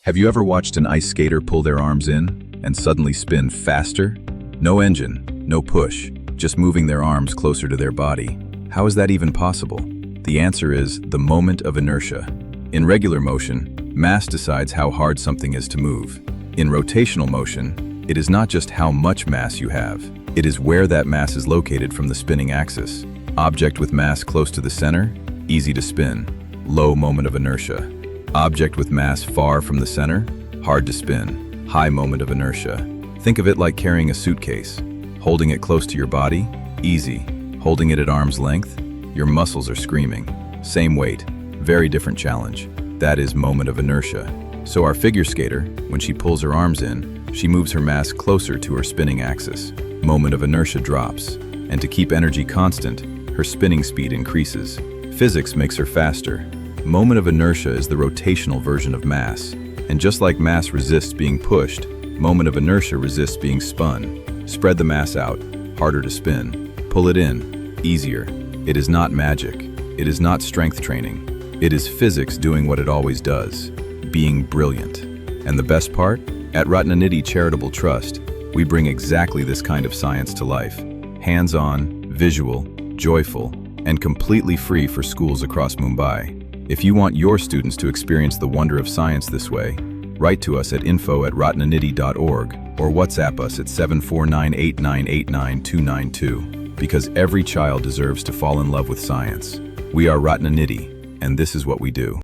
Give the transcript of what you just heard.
Have you ever watched an ice skater pull their arms in and suddenly spin faster? No engine, no push, just moving their arms closer to their body. How is that even possible? The answer is the moment of inertia. In regular motion, mass decides how hard something is to move. In rotational motion, it is not just how much mass you have, it is where that mass is located from the spinning axis. Object with mass close to the center, easy to spin, low moment of inertia. Object with mass far from the center, hard to spin, high moment of inertia. Think of it like carrying a suitcase. Holding it close to your body, easy. Holding it at arm's length, your muscles are screaming. Same weight, very different challenge. That is moment of inertia. So our figure skater, when she pulls her arms in, she moves her mass closer to her spinning axis. Moment of inertia drops, and to keep energy constant, her spinning speed increases. Physics makes her faster. Moment of inertia is the rotational version of mass, and just like mass resists being pushed, moment of inertia resists being spun. Spread the mass out, harder to spin. Pull it in, easier. It is not magic. It is not strength training. It is physics doing what it always does, being brilliant. And the best part? At RNCT Charitable Trust, we bring exactly this kind of science to life. Hands-on, visual, joyful, and completely free for schools across Mumbai. If you want your students to experience the wonder of science this way, write to us at info@rotnanity.org or WhatsApp us at 74989899292, because every child deserves to fall in love with science. We are RNCT, and this is what we do.